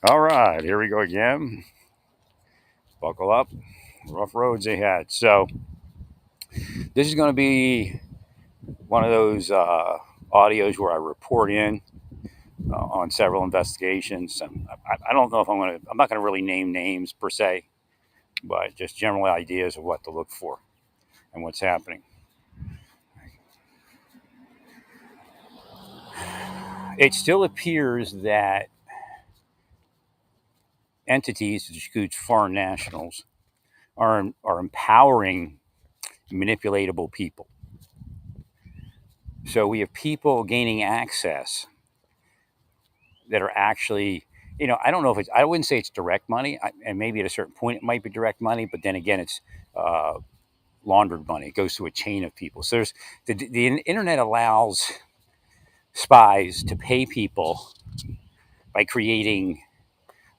All right, here we go again. Buckle up. Rough roads ahead. So, this is going to be one of those audios where I report in on several investigations. And I don't know if I'm not going to really name names per se, but just general ideas of what to look for and what's happening. It still appears that entities, which includes foreign nationals, are empowering manipulatable people. So we have people gaining access that are actually, I don't know if I wouldn't say it's direct money, and maybe at a certain point it might be direct money, but then again, it's uh, laundered money. It goes through a chain of people. So the internet allows spies to pay people by creating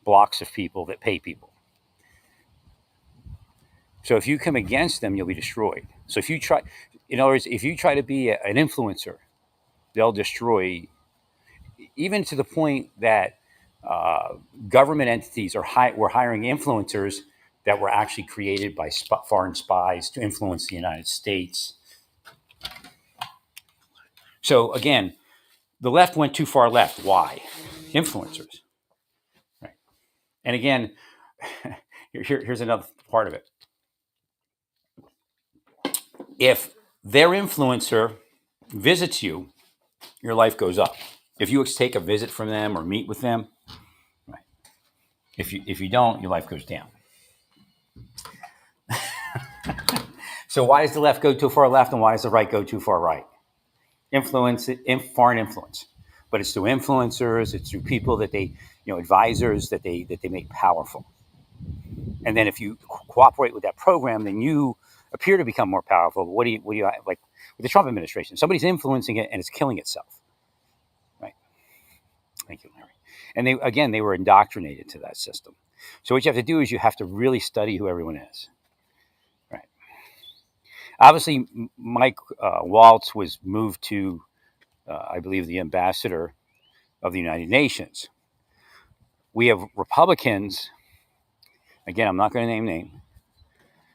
blocks of people that pay people. So if you come against them, you'll be destroyed. So if you try, in other words, if you try to be an influencer, they'll destroy, even to the point that uh, government entities were hiring influencers that were actually created by foreign spies to influence the United States. So again, the left went too far left. Why? Influencers. Right. And again, here's another part of it. If their influencer visits you, your life goes up. If you take a visit from them or meet with them, right. If you don't, your life goes down. So why does the left go too far left, and why does the right go too far right? Foreign influence, but it's through influencers, it's through people that they, advisors that they make powerful. And then if you cooperate with that program, then you appear to become more powerful. What do you like with the Trump administration? Somebody's influencing it and it's killing itself. Right. Thank you, Larry. And they were indoctrinated to that system. So what you have to do is you have to really study who everyone is. Right. Obviously, Mike Waltz was moved to, I believe, the ambassador of the United Nations. We have Republicans. Again, I'm not going to name names.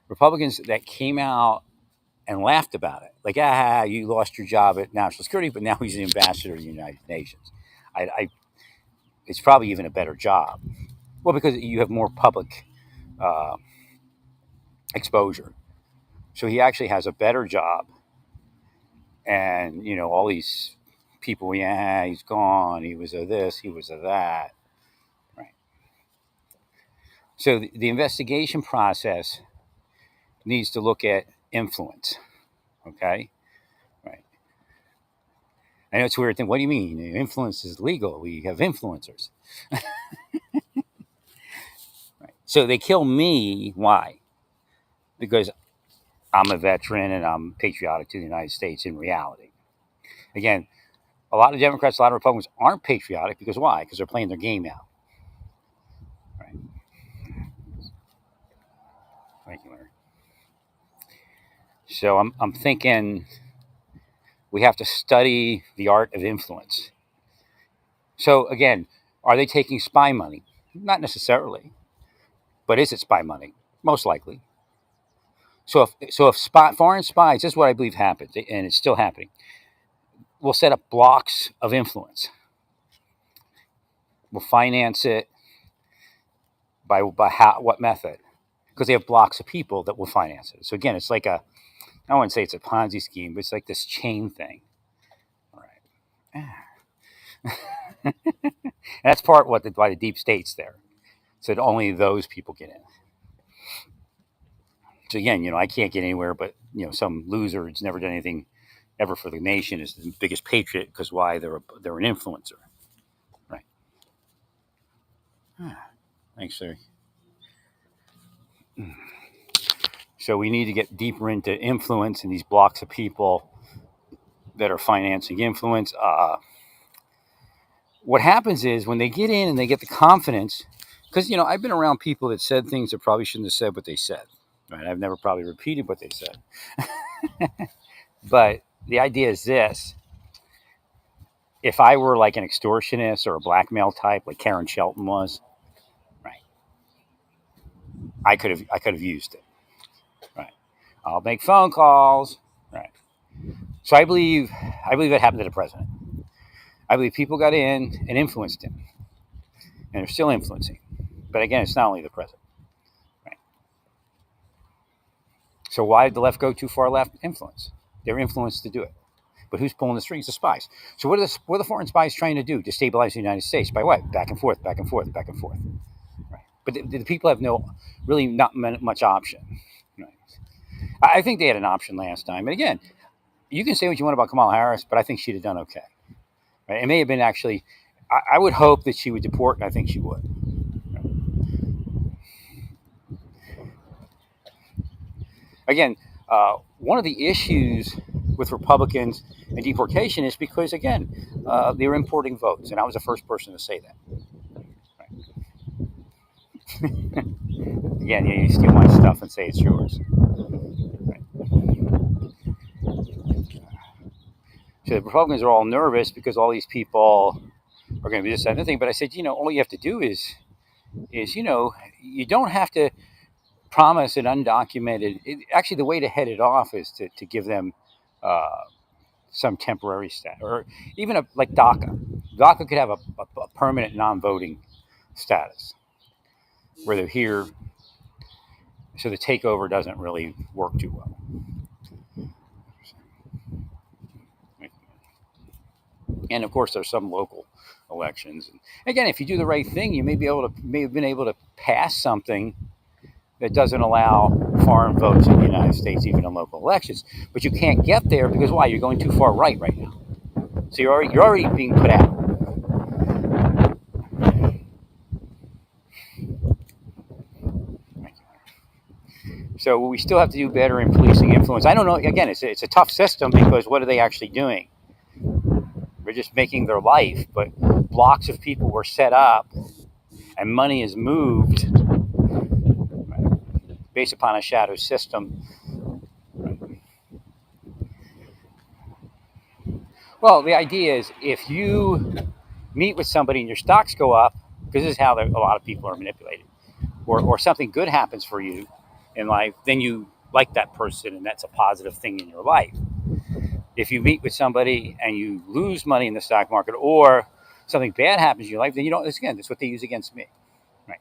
Republicans that came out and laughed about it. Like, you lost your job at national security, but now he's the ambassador of the United Nations. It's probably even a better job. Well, because you have more public uh, exposure. So he actually has a better job. And, all these people, yeah, he's gone. He was a this, he was a that. Right. So the investigation process needs to look at influence. Okay. Right. I know it's a weird thing. What do you mean? Influence is legal. We have influencers. Right. So they kill me. Why? Because I'm a veteran and I'm patriotic to the United States in reality. Again, a lot of Democrats, a lot of Republicans aren't patriotic because why? Because they're playing their game out. Right. Thank you, Larry. So I'm thinking we have to study the art of influence. So again, are they taking spy money? Not necessarily, but is it spy money? Most likely. So if foreign spies, this is what I believe happens, and it's still happening. We'll set up blocks of influence. We'll finance it by what method? Because they have blocks of people that will finance it. So again, it's like I wouldn't say it's a Ponzi scheme, but it's like this chain thing. All right. That's part why the deep state's there, so that only those people get in. So again, I can't get anywhere, but some loser who's never done anything ever for the nation is the biggest patriot because why? They're an influencer, right? Thanks, sir. So we need to get deeper into influence and these blocks of people that are financing influence. What happens is when they get in and they get the confidence, because I've been around people that said things that probably shouldn't have said what they said. Right? I've never probably repeated what they said, but the idea is this: if I were like an extortionist or a blackmail type, like Karen Shelton was, I could have used it. Right. I'll make phone calls. Right. So I believe that happened to the president. I believe people got in and influenced him, and they're still influencing. But again, it's not only the president. Right. So why did the left go too far left? Influence. They're influenced to do it. But who's pulling the strings? The spies. So what are the foreign spies trying to do? Destabilize the United States by what? Back and forth, back and forth, back and forth. Right. But the people have really not much option. Right. I think they had an option last time. And again, you can say what you want about Kamala Harris, but I think she'd have done okay. Right? It may have been actually. I would hope that she would deport, and I think she would. Again, one of the issues with Republicans and deportation is because, again, they're importing votes, and I was the first person to say that. Right. Again, you steal my stuff and say it's yours. Right. So the Republicans are all nervous because all these people are going to be this, that, and the thing. But I said, all you have to do is you don't have to promise an undocumented. Actually, the way to head it off is to give them some temporary status, or even like DACA. DACA could have a permanent non-voting status where they're here, so the takeover doesn't really work too well. And of course, there's some local elections. And again, if you do the right thing, you may have been able to pass something that doesn't allow foreign votes in the United States, even in local elections. But you can't get there because why? You're going too far right now. So you're already being put out. So we still have to do better in policing influence. I don't know. Again, it's a tough system because what are they actually doing? They're just making their life, but blocks of people were set up and money is moved based upon a shadow system. Well, the idea is if you meet with somebody and your stocks go up, because this is how a lot of people are manipulated, or something good happens for you in life, then you like that person and that's a positive thing in your life. If you meet with somebody and you lose money in the stock market or something bad happens in your life, then you don't, again, that's what they use against me. Right.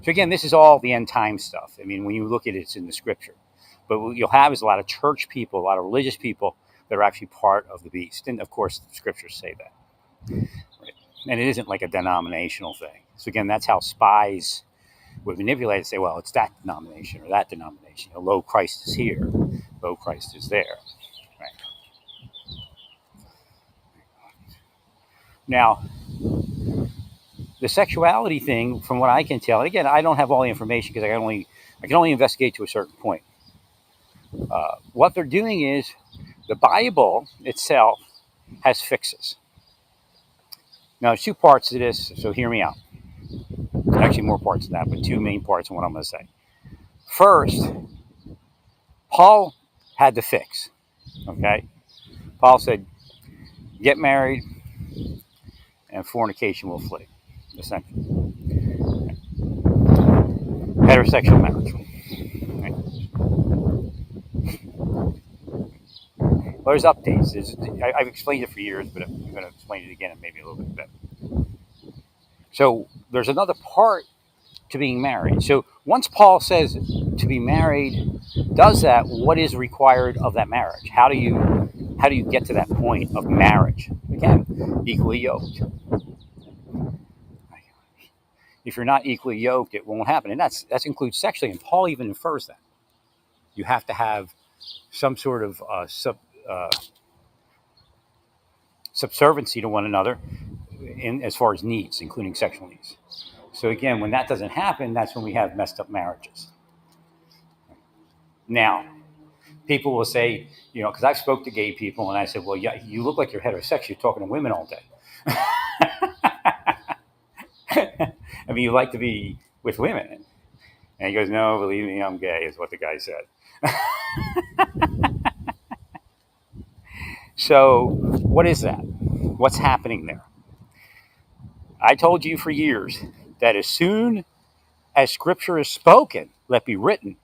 So again, this is all the end time stuff. I mean, when you look at it, it's in the scripture. But what you'll have is a lot of church people, a lot of religious people that are actually part of the beast. And of course, the scriptures say that. Right. And it isn't like a denominational thing. So again, that's how spies would manipulate and say, well, it's that denomination or that denomination. Low Christ is here, low Christ is there. Right. Now, the sexuality thing, from what I can tell, and again, I don't have all the information because I can only investigate to a certain point. What they're doing is the Bible itself has fixes. Now, there's two parts to this, so hear me out. Actually, more parts than that, but two main parts in what I'm going to say. First, Paul had the fix. Okay? Paul said, get married and fornication will flee. Essentially. Heterosexual marriage. Right? Well, there's updates. I've explained it for years, but I'm going to explain it again and maybe a little bit better. So there's another part to being married. So once Paul says to be married, does that, what is required of that marriage? How do you get to that point of marriage? Again, equally yoked. If you're not equally yoked, it won't happen. And that includes sexually. And Paul even infers that. You have to have some sort of subserviency to one another as far as needs, including sexual needs. So again, when that doesn't happen, that's when we have messed up marriages. Now, people will say, because I've spoke to gay people and I said, well, yeah, you look like you're heterosexual. You're talking to women all day. I mean, you like to be with women. And he goes, no, believe me, I'm gay, is what the guy said. So what is that? What's happening there? I told you for years that as soon as Scripture is spoken, let be written.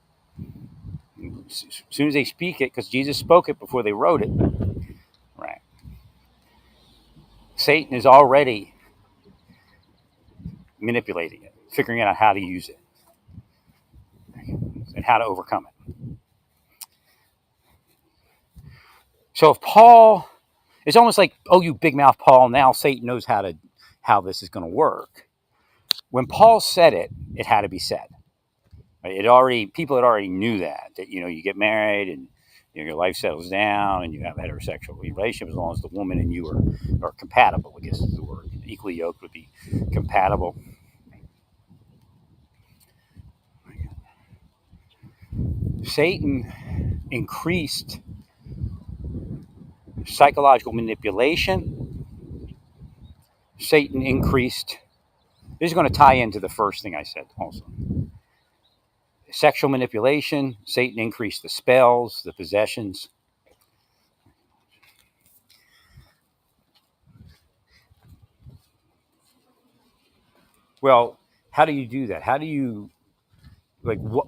As soon as they speak it, because Jesus spoke it before they wrote it, right? Satan is already manipulating it, figuring out how to use it, and how to overcome it. So if Paul, it's almost like, oh, you big mouth Paul, now Satan knows how this is going to work. When Paul said it, it had to be said. People had already knew that you get married and your life settles down and you have a heterosexual relationship as long as the woman and you are compatible. I guess is the word. Equally yoked would be compatible. Satan increased psychological manipulation. Satan increased. This is going to tie into the first thing I said also. Sexual manipulation. Satan increased the spells, the possessions. Well, how do you do that? How do you, what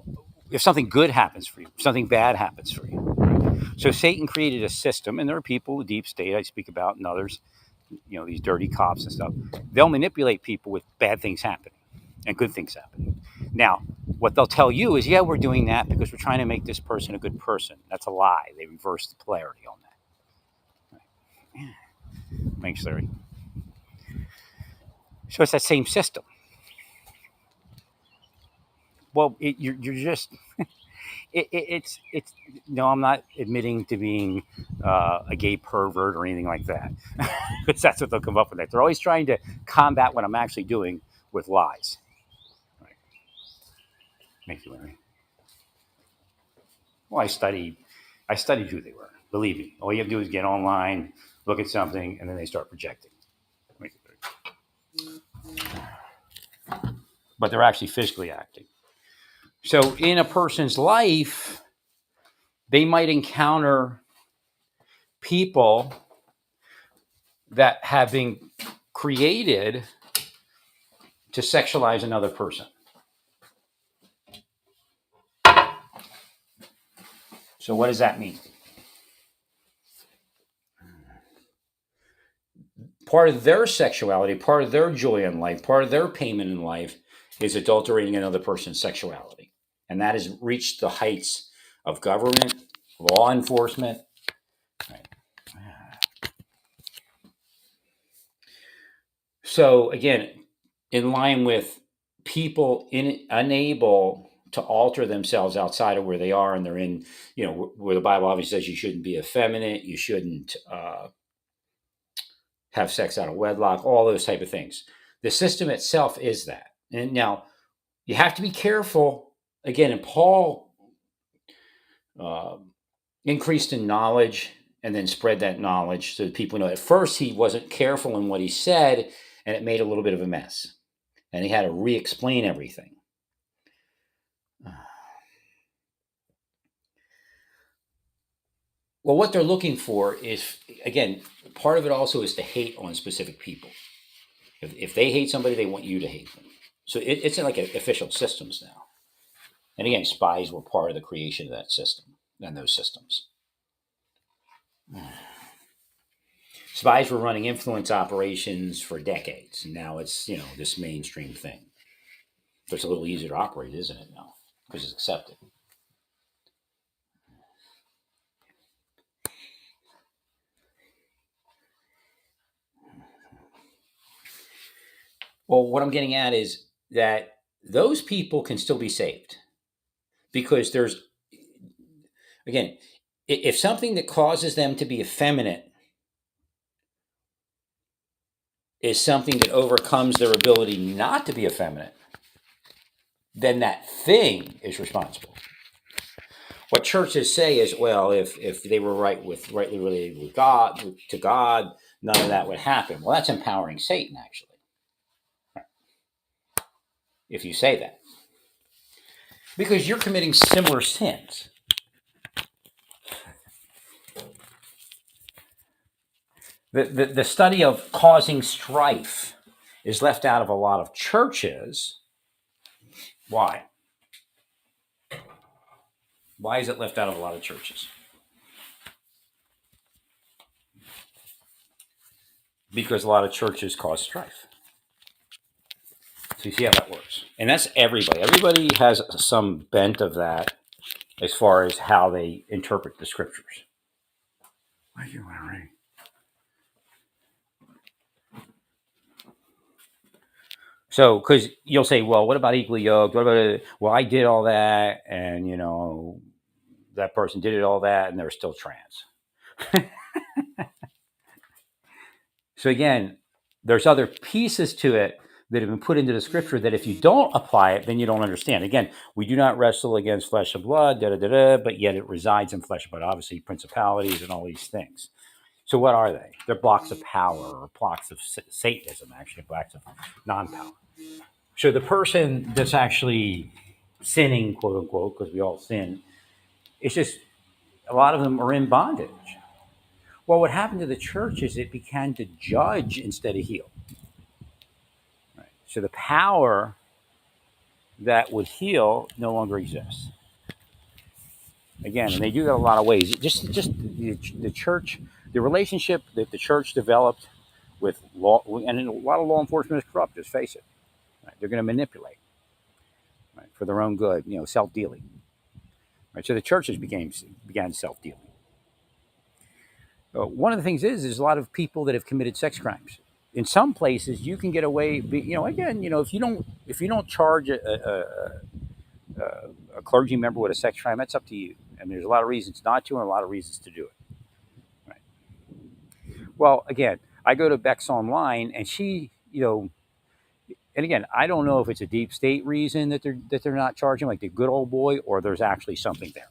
if something good happens for you, something bad happens for you? So Satan created a system, and there are people, the deep state I speak about, and others, these dirty cops and stuff. They'll manipulate people with bad things happening and good things happening. Now, what they'll tell you is, yeah, we're doing that because we're trying to make this person a good person. That's a lie. They reverse the polarity on that. Yeah. Makes theory. So it's that same system. Well, you're just it's no, I'm not admitting to being a gay pervert or anything like that, because that's what they'll come up with. That they're always trying to combat what I'm actually doing with lies. Right. Thank you, Larry. Well, I studied who they were. Believe me, all you have to do is get online, look at something, and then they start projecting. But they're actually physically acting. So in a person's life, they might encounter people that have been created to sexualize another person. So what does that mean? Part of their sexuality, part of their joy in life, part of their payment in life is adulterating another person's sexuality. And that has reached the heights of government, law enforcement. Right. So again, in line with people unable to alter themselves outside of where they are, and they're in, where the Bible obviously says you shouldn't be effeminate, you shouldn't have sex out of wedlock, all those type of things. The system itself is that. And now you have to be careful. Again, and Paul increased in knowledge and then spread that knowledge so that people know. At first, he wasn't careful in what he said, and it made a little bit of a mess. And he had to re-explain everything. Well, what they're looking for is, again, part of it also is to hate on specific people. If they hate somebody, they want you to hate them. So it's like official systems now. And again, spies were part of the creation of that system and those systems. Spies were running influence operations for decades. And now it's, this mainstream thing. So it's a little easier to operate, isn't it now? Because it's accepted. Well, what I'm getting at is that those people can still be saved. Because there's, again, if something that causes them to be effeminate is something that overcomes their ability not to be effeminate, then that thing is responsible. What churches say is, well, if they were rightly related with God, to God, none of that would happen. Well, that's empowering Satan, actually. If you say that. Because you're committing similar sins. The study of causing strife is left out of a lot of churches. Why? Why is it left out of a lot of churches? Because a lot of churches cause strife. So you see how that works. And that's everybody. Everybody has some bent of that as far as how they interpret the scriptures. Thank you, Larry. So, because you'll say, well, what about equally yoked? What about it? Well, I did all that, and that person did it all that, and they're still trans. So again, there's other pieces to it that have been put into the scripture that if you don't apply it, then you don't understand. Again, we do not wrestle against flesh and blood, but yet it resides in flesh and blood. Obviously, principalities and all these things. So what are they? They're blocks of power or blocks of Satanism, actually, blocks of non-power. So the person that's actually sinning, quote unquote, because we all sin, it's just a lot of them are in bondage. Well, what happened to the church is it began to judge instead of heal. Right? So the power that would heal no longer exists. Again, and they do that a lot of ways. Just the church, the relationship that the church developed with law, and a lot of law enforcement is corrupt. Just face it. Right? They're going to manipulate, right, for their own good. Self dealing. Right? So the churches began self dealing. One of the things is a lot of people that have committed sex crimes. In some places, you can get away. Again, if you don't charge a clergy member with a sex crime, that's up to you. And there's a lot of reasons not to, and a lot of reasons to do it. Right. Well, again, I go to Bex Online, and she, and again, I don't know if it's a deep state reason that they're not charging, like the good old boy, or there's actually something there.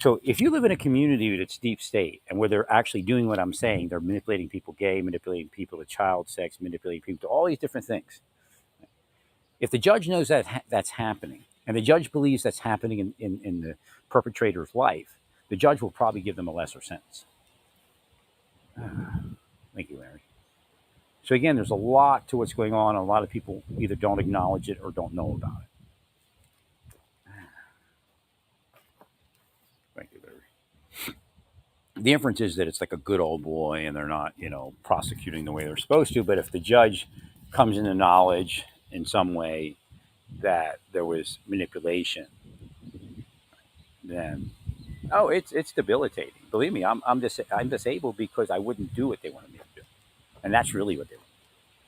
So if you live in a community that's deep state and where they're actually doing what I'm saying, they're manipulating people gay, manipulating people to child sex, manipulating people to all these different things. If the judge knows that that's happening, and the judge believes that's happening in the perpetrator's life, the judge will probably give them a lesser sentence. Thank you, Larry. So again, there's a lot to what's going on. A lot of people either don't acknowledge it or don't know about it. Thank you, Larry. The inference is that it's like a good old boy and they're not, prosecuting the way they're supposed to. But if the judge comes into knowledge in some way that there was manipulation, then it's debilitating. Believe me, I'm disabled because I wouldn't do what they wanted me to do, and that's really what they want.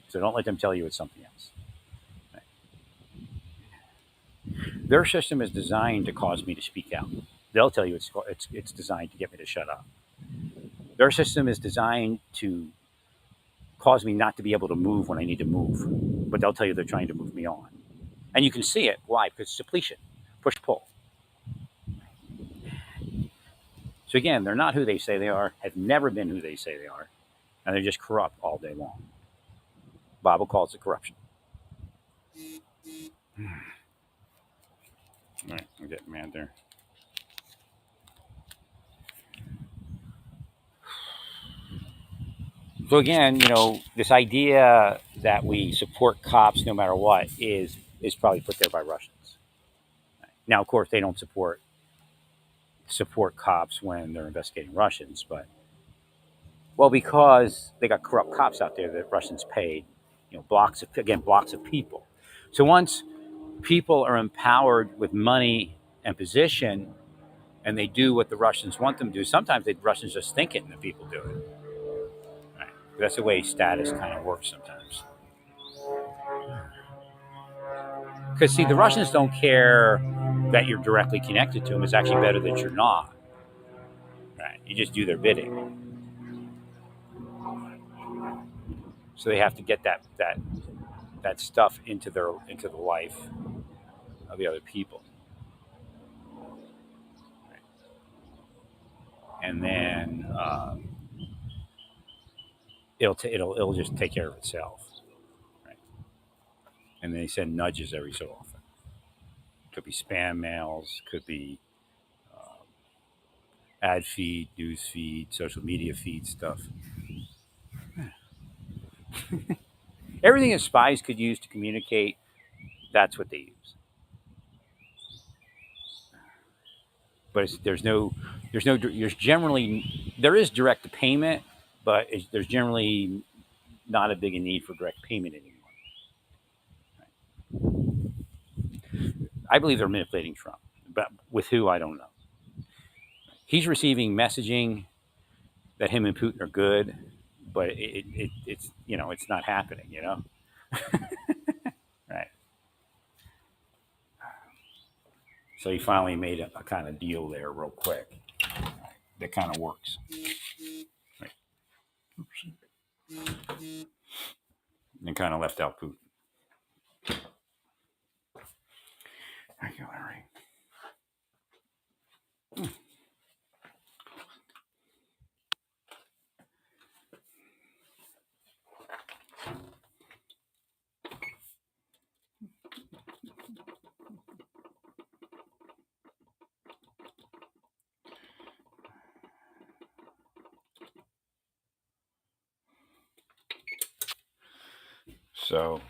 So don't let them tell you it's something else. Right? Their system is designed to cause me to speak out. They'll tell you it's designed to get me to shut up. Their system is designed to cause me not to be able to move when I need to move, but they'll tell you they're trying to move me on, and you can see it. Why? Because it's depletion, push pull. So again, they're not who they say they are, have never been who they say they are, and they're just corrupt all day long. Bible calls it corruption. All right, I'm getting mad there. So again, this idea that we support cops no matter what is probably put there by Russians. Now, of course, they don't support cops when they're investigating Russians, but because they got corrupt cops out there that Russians paid, blocks of people. So once people are empowered with money and position, and they do what the Russians want them to do, sometimes the Russians just think it and the people do it. Right? That's the way status kind of works sometimes. Because see, the Russians don't care that you're directly connected to them. It's actually better that you're not. Right? You just do their bidding. So they have to get that stuff into the life of the other people, right? And then it'll just take care of itself, right? And they send nudges every so often. Could be spam mails, could be ad feed, news feed, social media feed stuff. Everything that spies could use to communicate, that's what they use. But there's generally, there is direct payment, but there's generally not a big a need for direct payment anymore. I believe they're manipulating Trump, but with who, I don't know. He's receiving messaging that him and Putin are good, but it's it's not happening. Right? So he finally made a kind of deal there real quick that kind of works. Right? And kind of left out Putin. Thank you, Larry. So,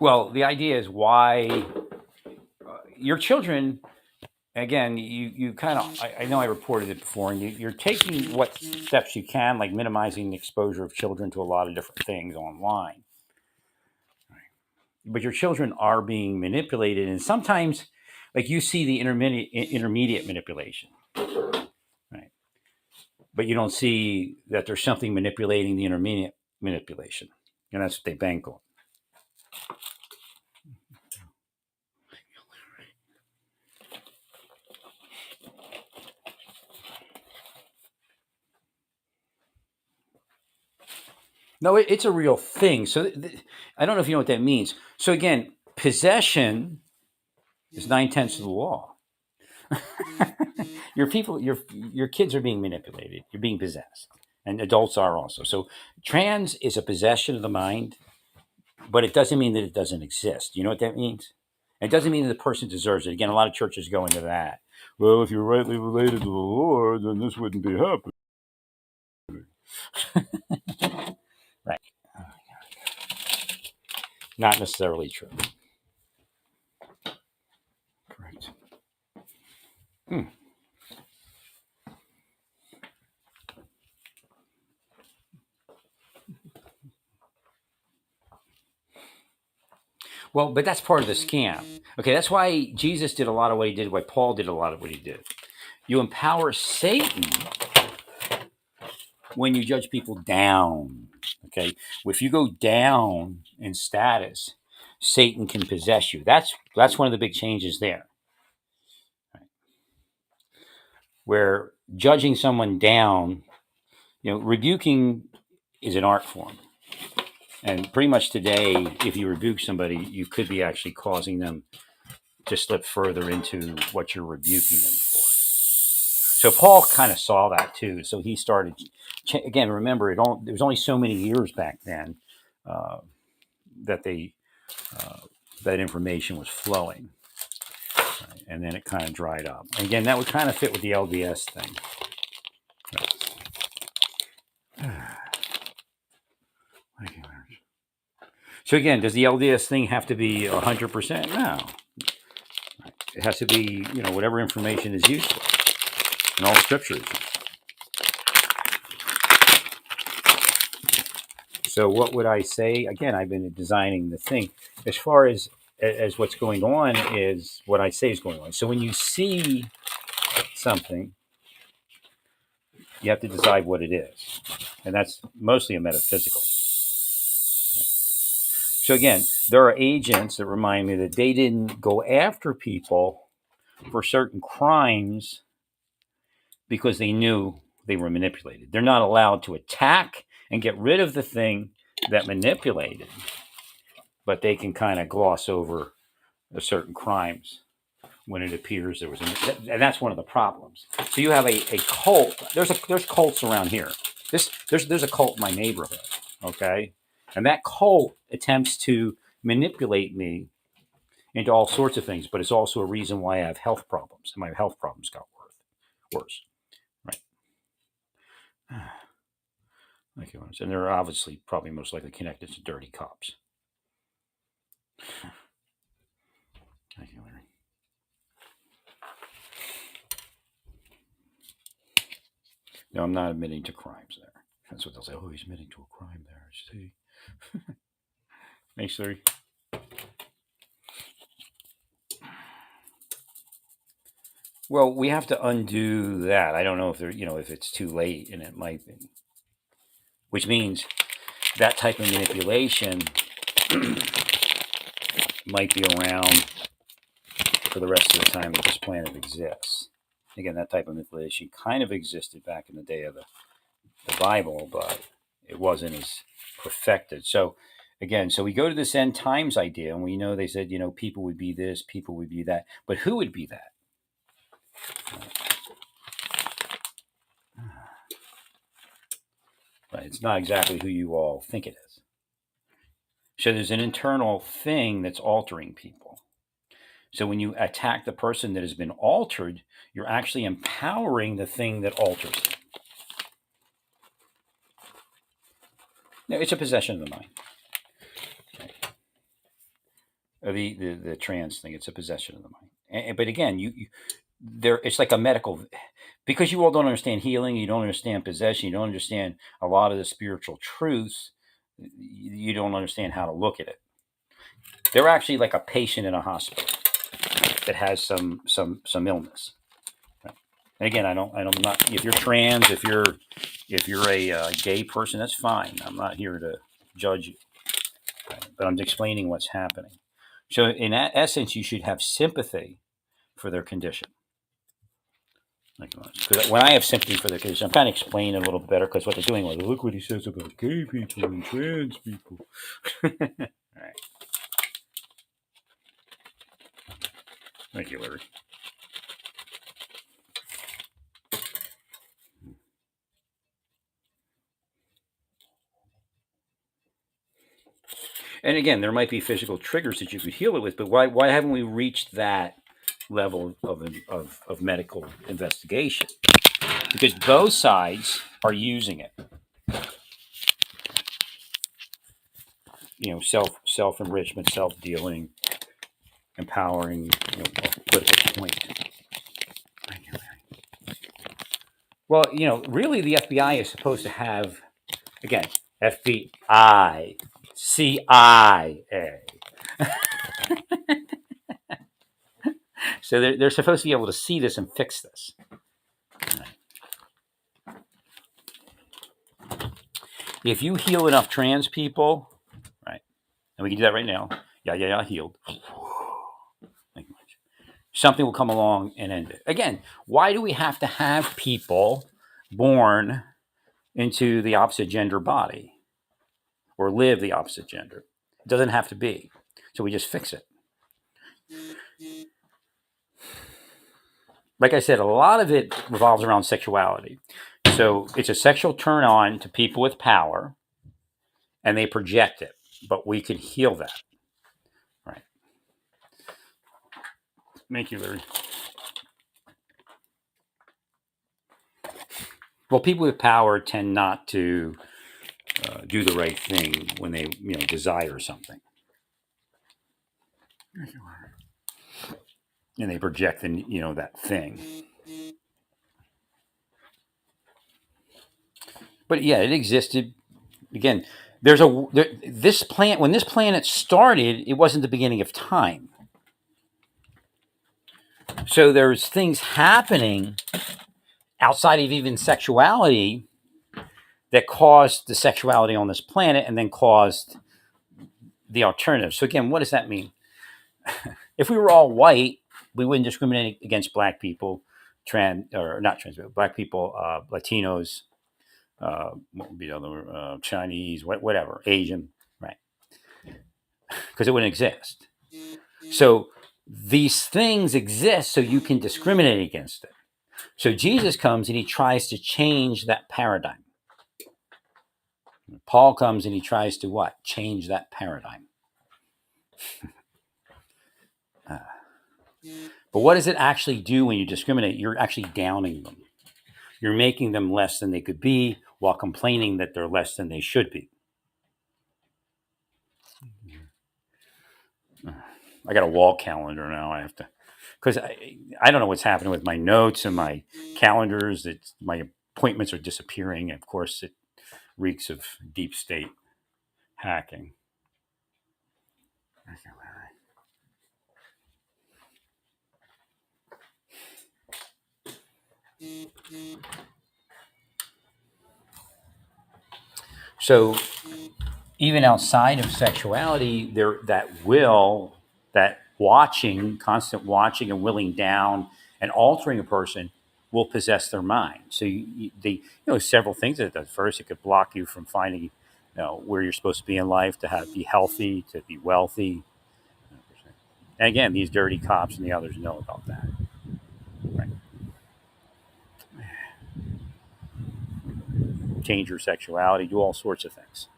well, the idea is why your children, again, you kind of, I know I reported it before, and you're taking what steps you can, like minimizing the exposure of children to a lot of different things online. But your children are being manipulated, and sometimes, like you see the intermediate manipulation, right? But you don't see that there's something manipulating the intermediate manipulation, and that's what they bank on. No, it's a real thing. So I don't know if you know what that means. So again, possession is 9/10 of the law. Your kids are being manipulated. You're being possessed, and adults are also. So trans is a possession of the mind, but it doesn't mean that it doesn't exist. You know what that means? It doesn't mean that the person deserves it. Again, a lot of churches go into that. Well, if you're rightly related to the Lord, then this wouldn't be happening. Right. Not necessarily true. Correct. Well, but that's part of the scam. Okay, that's why Jesus did a lot of what he did, why Paul did a lot of what he did. You empower Satan when you judge people down. Okay, if you go down in status, Satan can possess you. That's one of the big changes there. Where judging someone down, rebuking is an art form. And pretty much today, if you rebuke somebody, you could be actually causing them to slip further into what you're rebuking them for. So Paul kind of saw that too. So he started, again, remember, there was only so many years back then that that information was flowing. Right? And then it kind of dried up. And again, that would kind of fit with the LDS thing. So again, does the LDS thing have to be 100%? No. It has to be, whatever information is useful in all scriptures. So what would I say? Again, I've been designing the thing. As far as what's going on is what I say is going on. So when you see something, you have to decide what it is. And that's mostly a metaphysical. So again, there are agents that remind me that they didn't go after people for certain crimes because they knew they were manipulated. They're not allowed to attack and get rid of the thing that manipulated, but they can kind of gloss over certain crimes when it appears there was and that's one of the problems. So you have a cult. There's cults around here. There's a cult in my neighborhood, okay? And that cult attempts to manipulate me into all sorts of things, but it's also a reason why I have health problems, and my health problems got worse. Right. Thank you. And they're obviously probably most likely connected to dirty cops. Thank you, Larry. No, I'm not admitting to crimes there. That's what they'll say. Oh, he's admitting to a crime there. See? Thanks, Larry. Well, we have to undo that. I don't know if if it's too late, and it might be. Which means that type of manipulation might be around for the rest of the time that this planet exists. Again, that type of manipulation kind of existed back in the day of the Bible, but it wasn't as perfected. So, again, so we go to this end times idea, and we know they said, people would be this, people would be that, but who would be that? Right? It's not exactly who you all think it is. So there's an internal thing that's altering people. So when you attack the person that has been altered, you're actually empowering the thing that alters it. No, it's a possession of the mind. The trans thing, it's a possession of the mind. But again, it's like a medical, because you all don't understand healing, you don't understand possession, you don't understand a lot of the spiritual truths, you don't understand how to look at it. They're actually like a patient in a hospital that has some illness. Right? And again, I'm not. If you're trans, if you're a gay person, that's fine. I'm not here to judge you, right? But I'm explaining what's happening. So in essence, you should have sympathy for their condition. Because when I have sympathy for their condition, I'm kind of explaining a little bit better, because what they're doing was, look what he says about gay people and trans people. All right. Thank you, Larry. And again, there might be physical triggers that you could heal it with, but why haven't we reached that level of medical investigation? Because both sides are using it. Self enrichment, self dealing, empowering, political point. Well, really, the FBI is supposed to have, again, FBI, CIA. So they're supposed to be able to see this and fix this. If you heal enough trans people, right, and we can do that right now, healed. Thank you much. Something will come along and end it. Again, why do we have to have people born into the opposite gender body or live the opposite gender? It doesn't have to be. So we just fix it. Like I said, a lot of it revolves around sexuality. So it's a sexual turn on to people with power, and they project it. But we can heal that. Right. Thank you, Larry. Well, people with power tend not to do the right thing when they, desire something. And they project, that thing. But yeah, it existed. Again, this planet, when this planet started, it wasn't the beginning of time. So there's things happening outside of even sexuality that caused the sexuality on this planet and then caused the alternative. So again, what does that mean? If we were all white, we wouldn't discriminate against black people, black people, Latinos, what would be the other, Chinese, whatever, Asian, right? Because it wouldn't exist. So these things exist so you can discriminate against it. So Jesus comes and he tries to change that paradigm. Paul comes and he tries to what? Change that paradigm. But what does it actually do when you discriminate? You're actually downing them. You're making them less than they could be, while complaining that they're less than they should be. I got a wall calendar now. I have to, because I don't know what's happening with my notes and my calendars. My appointments are disappearing. Of course, it reeks of deep state hacking. So even outside of sexuality, there that watching, constant watching and willing down and altering a person will possess their mind. So several things that it does. First, it could block you from finding, where you're supposed to be in life, to be healthy, to be wealthy. And again, these dirty cops and the others know about that. Right? Change your sexuality, do all sorts of things,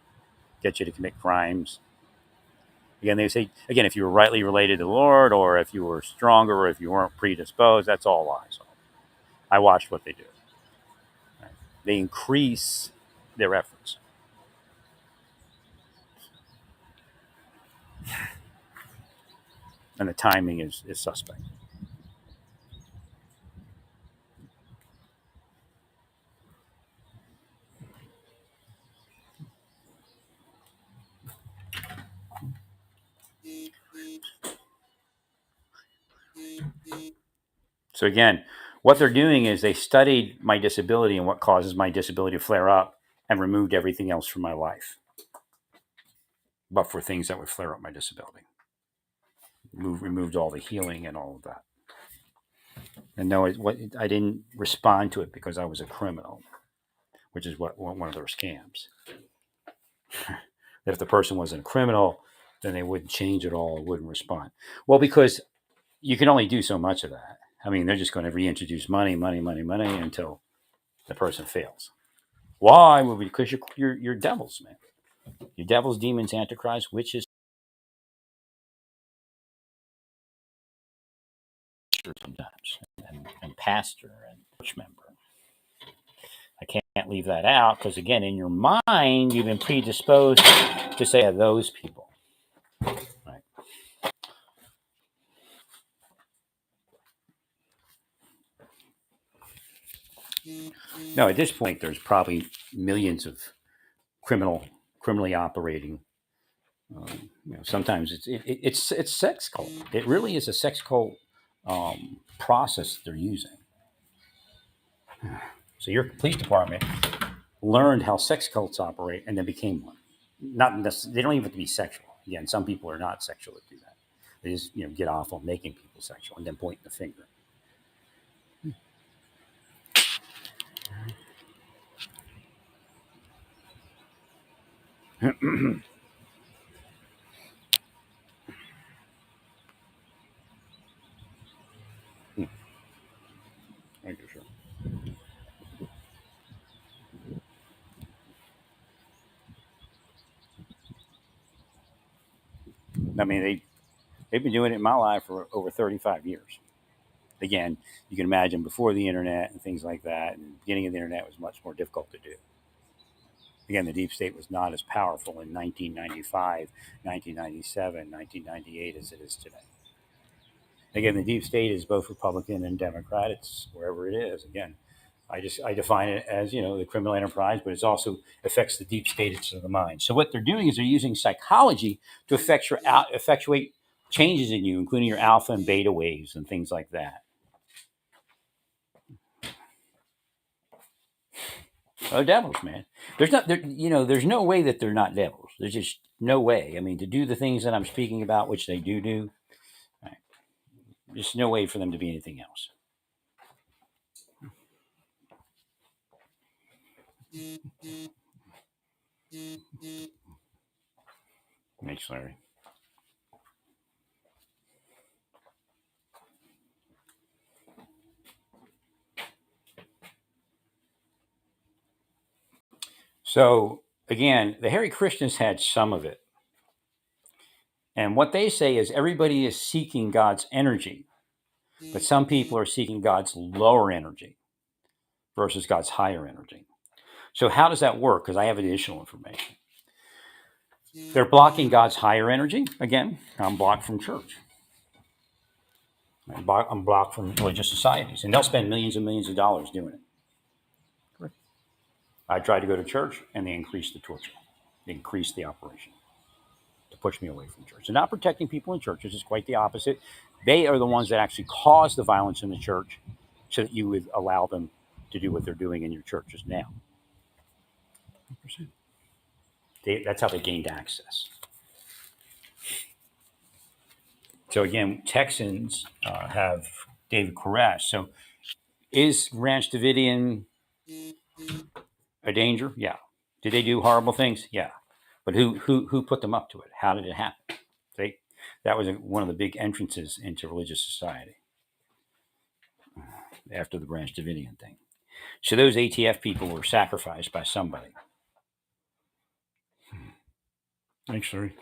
get you to commit crimes. Again, they say, if you were rightly related to the Lord, or if you were stronger, or if you weren't predisposed, that's all lies. I watched what they do. Right? They increase their efforts. And the timing is suspect. So again, what they're doing is they studied my disability and what causes my disability to flare up, and removed everything else from my life, but for things that would flare up my disability. Removed all the healing and all of that. And no, I didn't respond to it because I was a criminal, which is what one of their scams. That if the person wasn't a criminal, then they wouldn't change at all, or wouldn't respond. Well, because you can only do so much of that. I mean, they're just going to reintroduce money until the person fails. Why? Well, because you're devils, man. You're devils, demons, antichrist, witches, sometimes, and pastor and church member. I can't leave that out because, again, in your mind, you've been predisposed to say those people. Right. No, at this point, there's probably millions of criminally operating. Sometimes it's sex cult. It really is a sex cult process they're using. So your police department learned how sex cults operate and then became one. Not they don't even have to be sexual. Again, some people are not sexual that do that. They just get off on making people sexual and then pointing the finger. Thank you, sure. I mean, they've been doing it in my life for over 35 years. Again, you can imagine before the internet and things like that, and the beginning of the internet was much more difficult to do. Again, the deep state was not as powerful in 1995, 1997, 1998 as it is today. Again, the deep state is both Republican and Democrat. It's wherever it is. Again, I define it as the criminal enterprise, but it also affects the deep states of the mind. So what they're doing is they're using psychology to effectuate changes in you, including your alpha and beta waves and things like that. Oh, devils, man! There's no way that they're not devils. There's just no way. I mean, to do the things that I'm speaking about, which they do, right, there's no way for them to be anything else. Thanks, Larry. So again, the Hare Krishnas had some of it. And what they say is everybody is seeking God's energy, but some people are seeking God's lower energy versus God's higher energy. So how does that work? Because I have additional information. They're blocking God's higher energy. Again, I'm blocked from church. I'm blocked from religious societies, and they'll spend millions and millions of dollars doing it. Correct. I tried to go to church, and they increased the torture. They increased the operation to push me away from church. They're not protecting people in churches. It's quite the opposite. They are the ones that actually cause the violence in the church so that you would allow them to do what they're doing in your churches now. 100%. That's how they gained access. So again, Texans have David Koresh. So is Ranch Davidian a danger? Yeah. Did they do horrible things? Yeah. But who put them up to it? How did it happen? That was one of the big entrances into religious society after the Branch Davidian thing. So those ATF people were sacrificed by somebody. Thanks, sorry.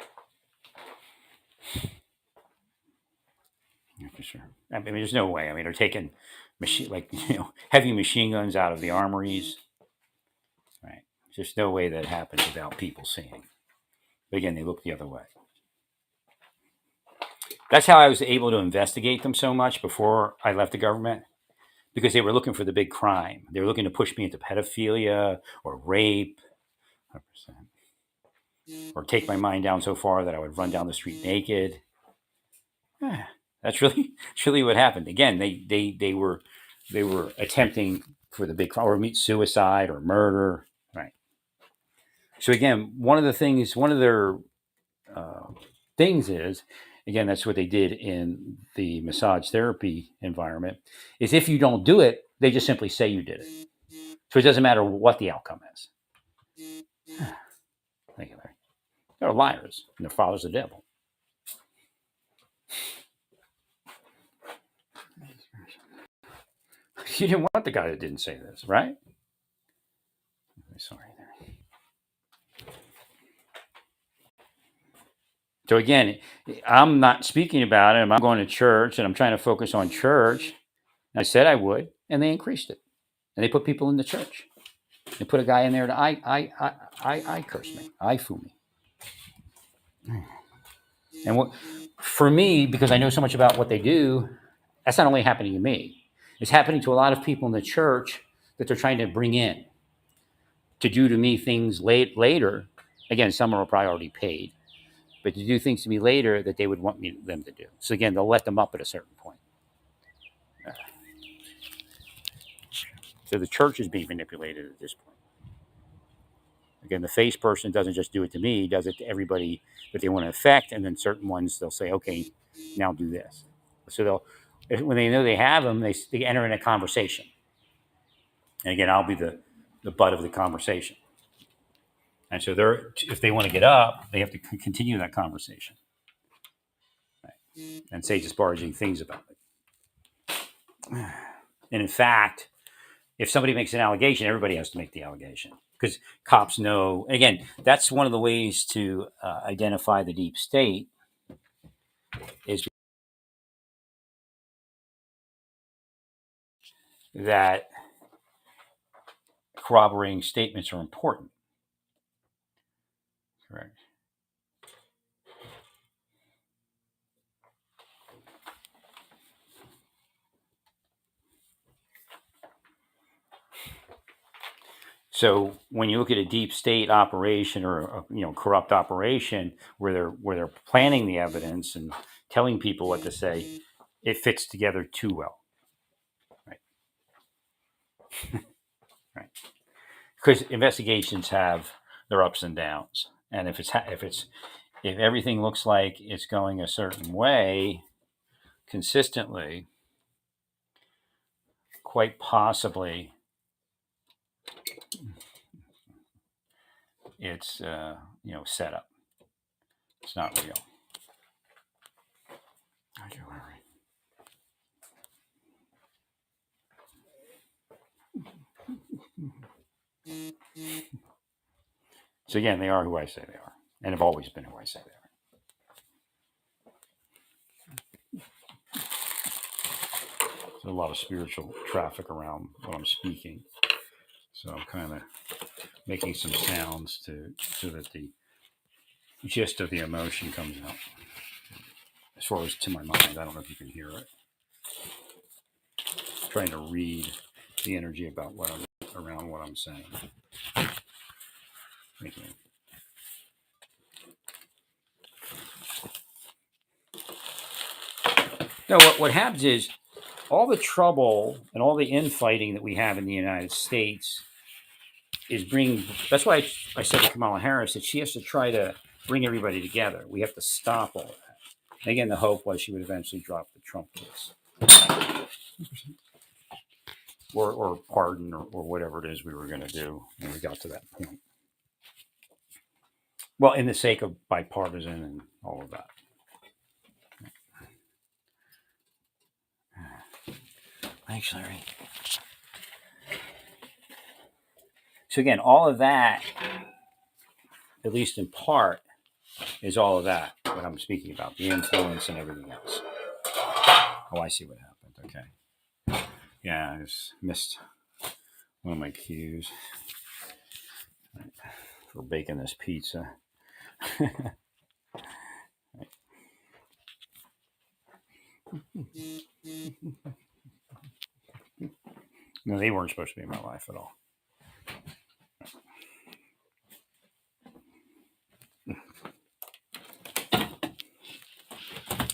Yeah, for sure. I mean, there's no way. I mean, they're taking heavy machine guns out of the armories. Right. There's no way that happens without people seeing. But again, they look the other way. That's how I was able to investigate them so much before I left the government, because they were looking for the big crime. They were looking to push me into pedophilia or rape, 100%, or take my mind down so far that I would run down the street naked. That's really what happened. Again, they were attempting for the big crime, or suicide or murder. Right. So again, one of their things is, again, that's what they did in the massage therapy environment, is if you don't do it, they just simply say you did it. So it doesn't matter what the outcome is. Thank you, Larry. They're liars, and their father's the devil. You didn't want the guy that didn't say this, right? Sorry. So again, I'm not speaking about it. I'm going to church, and I'm trying to focus on church. I said I would, and they increased it, and they put people in the church. They put a guy in there to I curse me, I fool me. And what, for me, because I know so much about what they do, that's not only happening to me. It's happening to a lot of people in the church that they're trying to bring in to do to me things later. Again, some are probably already paid, but to do things to me later that they would want them to do. So again, they'll let them up at a certain point. So the church is being manipulated at this point. Again, the face person doesn't just do it to me; he does it to everybody that they want to affect, and then certain ones they'll say, "Okay, now do this." So when they know they have them, they enter in a conversation. And again, I'll be the butt of the conversation. And so if they want to get up, they have to continue that conversation, right? And say disparaging things about it. And in fact, if somebody makes an allegation, everybody has to make the allegation, because cops know. Again, that's one of the ways to identify the deep state is that corroborating statements are important. Correct. So when you look at a deep state operation or a corrupt operation where they're planning the evidence and telling people what to say, it fits together too well, right? Right. Because investigations have their ups and downs, and if everything looks like it's going a certain way consistently, quite possibly it's set up. It's not real. So again, they are who I say they are, and have always been who I say they are. There's a lot of spiritual traffic around when I'm speaking, so I'm kind of making some sounds so that the gist of the emotion comes out. As far as to my mind, I don't know if you can hear it. Trying to read the energy about around what I'm saying. No, what happens is all the trouble and all the infighting that we have in the United States is bringing. That's why I said to Kamala Harris that she has to try to bring everybody together. We have to stop all that. And again, the hope was she would eventually drop the Trump case, or pardon, or whatever it is we were going to do when we got to that point. Well, in the sake of bipartisan and all of that. Thanks, Larry. So again, all of that, at least in part, is all of that, what I'm speaking about, the influence and everything else. Oh, I see what happened. Okay. Yeah, I just missed one of my cues for baking this pizza. No, they weren't supposed to be in my life at all.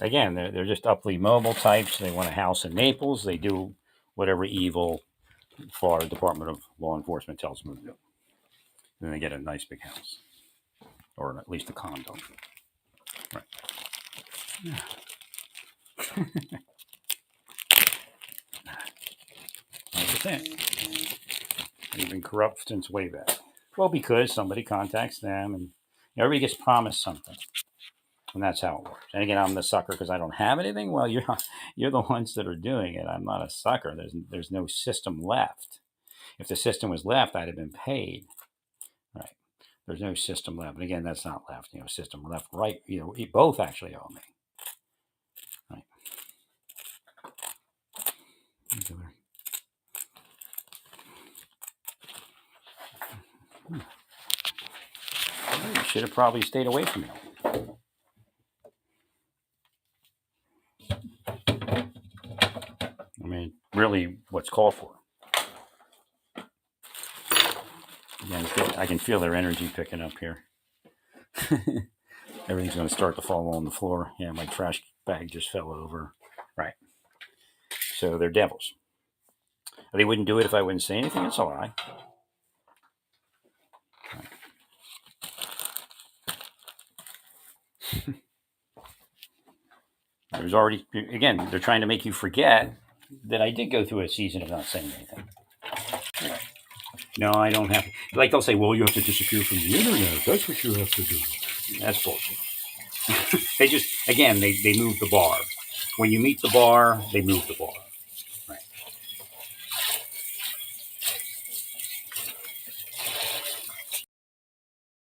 Again, they're just uply mobile types. They want a house in Naples. They do whatever evil Florida Department of Law Enforcement tells them to do. Then they get a nice big house, or at least a condo. Right. Yeah. 100%. They've been corrupt since way back. Well, because somebody contacts them, and everybody gets promised something. And that's how it works. And again, I'm the sucker because I don't have anything. Well, you're the ones that are doing it. I'm not a sucker. There's no system left. If the system was left, I'd have been paid. Right. There's no system left. And again, that's not left. System left, right. Both actually owe me. Right. You should have probably stayed away from me. I mean, really, what's called for. Again, I can feel their energy picking up here. Everything's going to start to fall on the floor. Yeah, my trash bag just fell over. Right. So they're devils. They wouldn't do it if I wouldn't say anything. It's all right. There's already, again, they're trying to make you forget that I did go through a season of not saying anything. No, I don't have to. Like they'll say, well, you have to disappear from the internet. That's what you have to do. That's bullshit. They just, again, they move the bar. When you meet the bar, they move the bar. Right.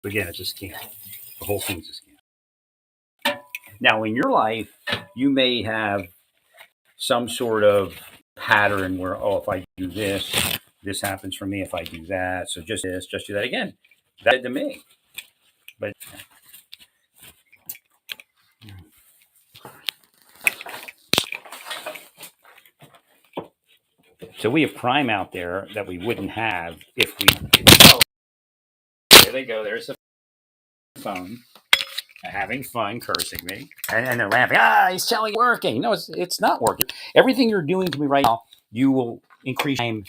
Again, it's a scam. The whole thing's a scam. Now, in your life, you may have some sort of pattern where, if I do this, this happens for me. If I do that, so just this, just do that again. That did to me. But so we have crime out there that we wouldn't have if we. Oh, there they go. There's the phone. Having fun, cursing me, and they're laughing. He's telling working. No, it's not working. Everything you're doing to me right now, you will increase time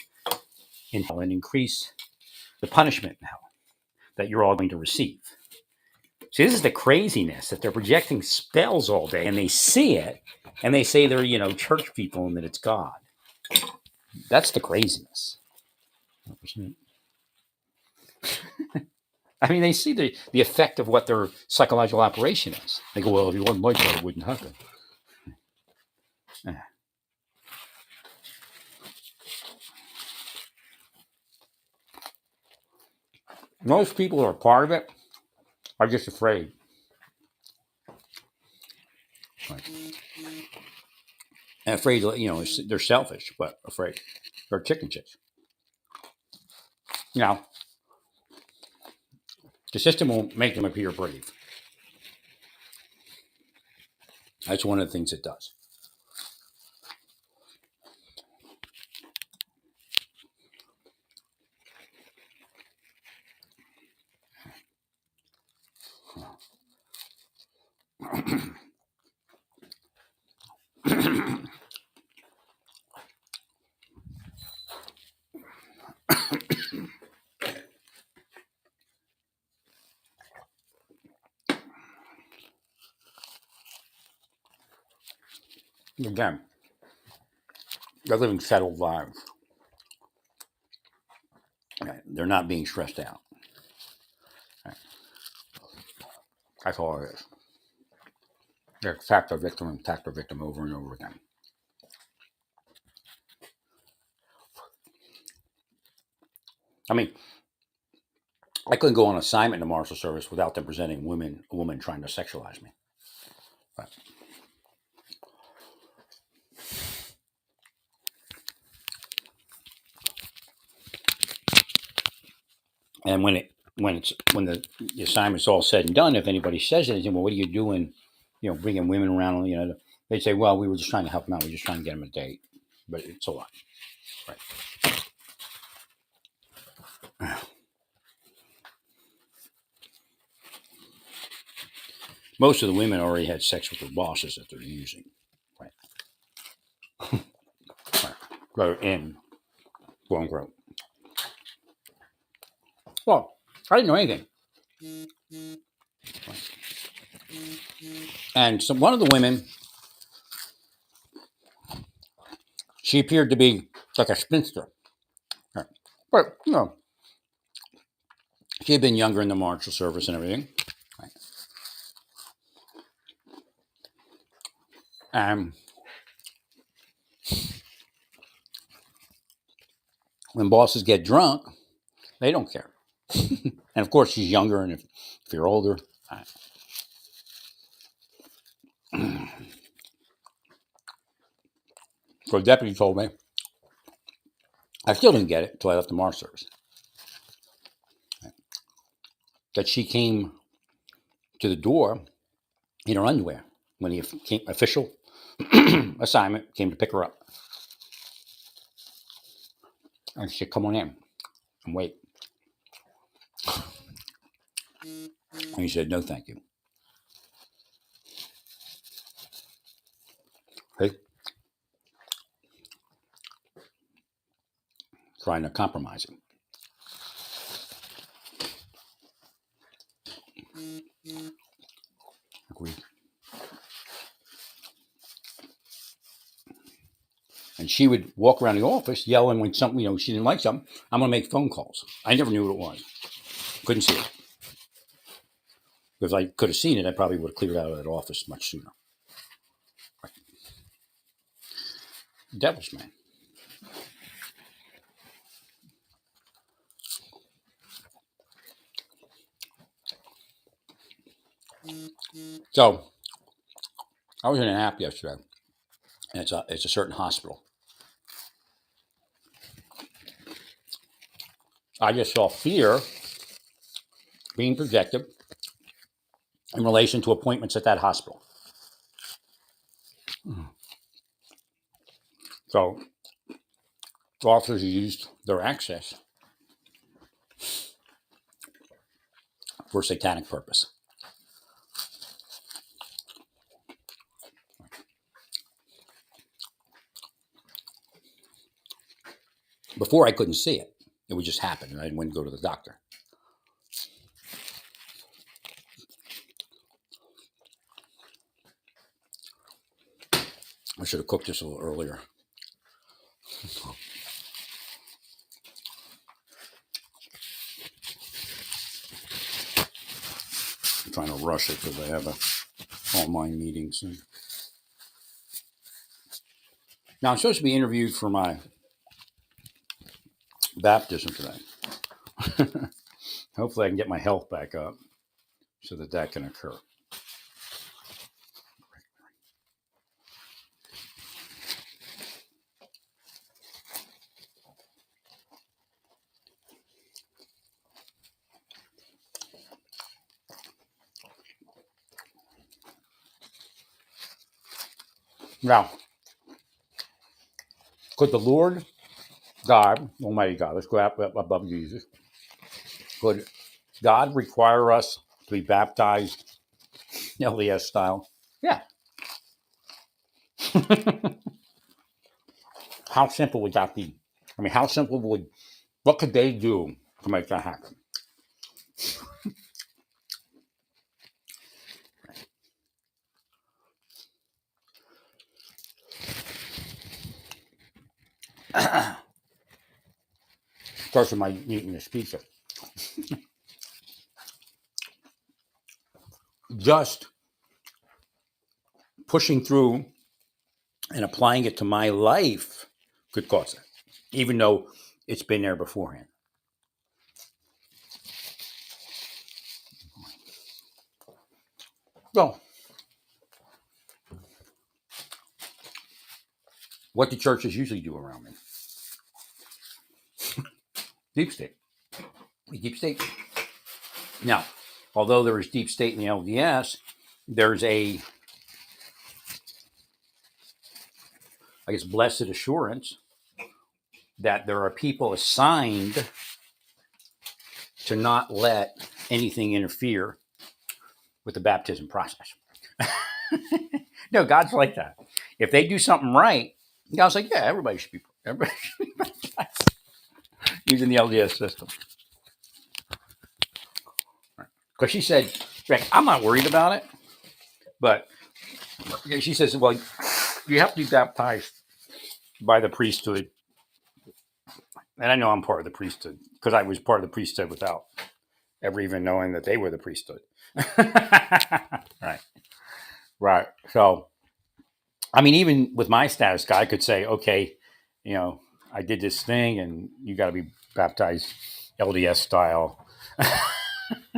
in hell and increase the punishment in hell that you're all going to receive. See, this is the craziness that they're projecting spells all day, and they see it, and they say they're church people and that it's God. That's the craziness. I mean, they see the effect of what their psychological operation is. They go, well, if you wasn't like that, it wouldn't happen. Most people who are part of it are just afraid. Right. And afraid, they're selfish, but afraid. They're chicken shits. The system will make them appear brave. That's one of the things it does. Again, they're living settled lives. Right? They're not being stressed out. Right? That's all it is. They're attack their victim and attack their victim over and over again. I mean, I couldn't go on assignment in the Marshal Service without them presenting a woman trying to sexualize me. Right. And when the assignment's all said and done, if anybody says anything, well, what are you doing? Bringing women around. They say, well, we were just trying to help them out. We are just trying to get them a date. But it's a lot. Right. Most of the women already had sex with their bosses that they're using. Right. Right. They're in, quote unquote. Well, I didn't know anything. Right. And so one of the women, she appeared to be like a spinster. Right. But, she had been younger in the Marshal Service and everything. Right. When bosses get drunk, they don't care. And of course, she's younger, and if you're older. So the deputy told me, I still didn't get it until I left the Marshal Service, that she came to the door in her underwear when the official assignment came to pick her up. And she said, come on in and wait. And he said, no, thank you. Okay. Trying to compromise him. Agreed. And she would walk around the office yelling when something, she didn't like something. I'm going to make phone calls. I never knew what it was. Couldn't see it. Because I could have seen it, I probably would have cleared out of that office much sooner. Right. Devils, man. So I was in an app yesterday, and it's a certain hospital. I just saw fear being projected in relation to appointments at that hospital. So officers used their access for satanic purpose. Before I couldn't see it. It would just happen, and I wouldn't go to the doctor. I should have cooked this a little earlier. I'm trying to rush it because I have online meeting soon. Now, I'm supposed to be interviewed for my baptism today. Hopefully I can get my health back up so that can occur. Now, could the Lord God, Almighty God, let's go up above Jesus, could God require us to be baptized LDS style? Yeah. How simple would that be? I mean, what could they do to make that happen? Starts with my eating this pizza. Just pushing through and applying it to my life could cause that, even though it's been there beforehand. Well, what do churches usually do around me? Deep state. Deep state. Now, although there is deep state in the LDS, there's I guess, blessed assurance that there are people assigned to not let anything interfere with the baptism process. No, God's like that. If they do something right, God's like, yeah, everybody should be baptized using the LDS system. Because she said, I'm not worried about it, but she says, well, you have to be baptized by the priesthood. And I know I'm part of the priesthood because I was part of the priesthood without ever even knowing that they were the priesthood. Right. Right. So, I mean, even with my status, God could say, okay, I did this thing and you got to be baptized LDS style,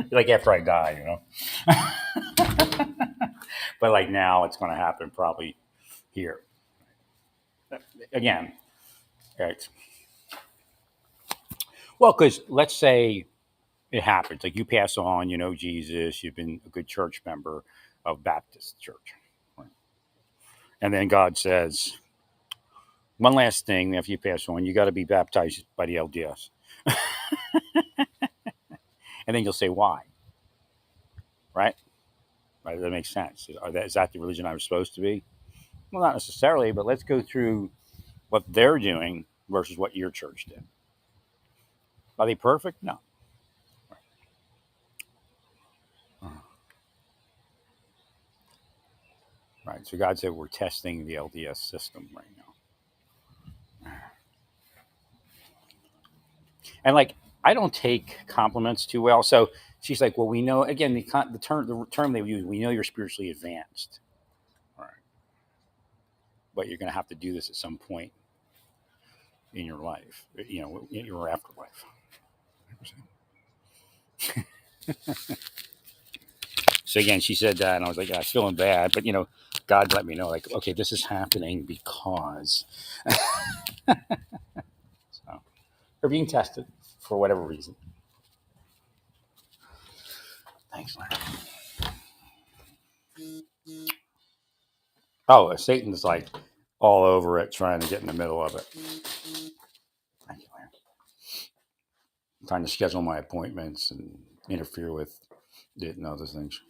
like after I die, But like now it's going to happen probably here. Again, right. Well, because let's say it happens, like you pass on, Jesus, you've been a good church member of Baptist church. Right? And then God says, one last thing, after you pass on, you got to be baptized by the LDS. And then you'll say, why? Right? Right? That makes sense. Is that the religion I was supposed to be? Well, not necessarily, but let's go through what they're doing versus what your church did. Are they perfect? No. Right. So God said we're testing the LDS system right now. And like, I don't take compliments too well. So she's like, well, we know, again, the term they use, we know you're spiritually advanced. All right. But you're going to have to do this at some point in your life, in your afterlife. So again, she said that, and I was like, I was feeling bad, but God let me know, like, okay, this is happening because so, they're being tested for whatever reason. Thanks, Larry. Oh, Satan's like all over it, trying to get in the middle of it. Thank you, Larry. Trying to schedule my appointments and interfere with it and other things.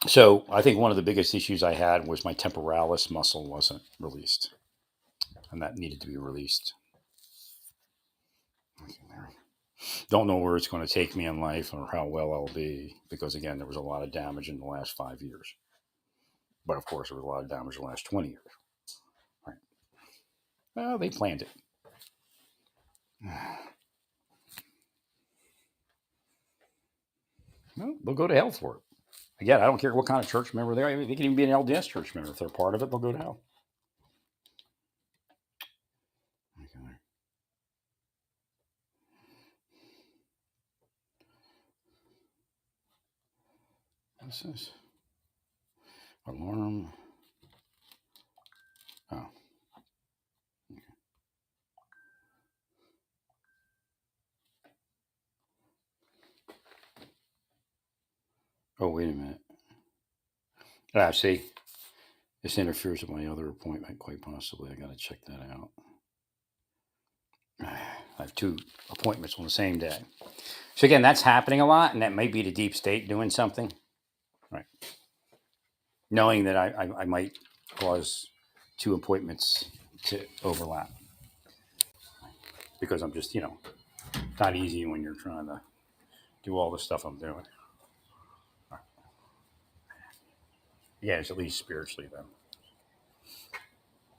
So I think one of the biggest issues I had was my temporalis muscle wasn't released, and that needed to be released. Don't know where it's going to take me in life or how well I'll be because, again, there was a lot of damage in the last 5 years. But of course, there was a lot of damage in the last 20 years. Right. Well, they planned it. No, they'll go to hell for it. Again, I don't care what kind of church member they are. They can even be an LDS church member. If they're part of it, they'll go to hell. Okay. What's this? Alarm. Oh. Oh, wait a minute. Ah, see, this interferes with my other appointment, quite possibly. I got to check that out. I have two appointments on the same day. So again, that's happening a lot, and that might be the deep state doing something, right? Knowing that I might cause two appointments to overlap because I'm just, not easy when you're trying to do all the stuff I'm doing. Yeah, it's at least spiritually, though.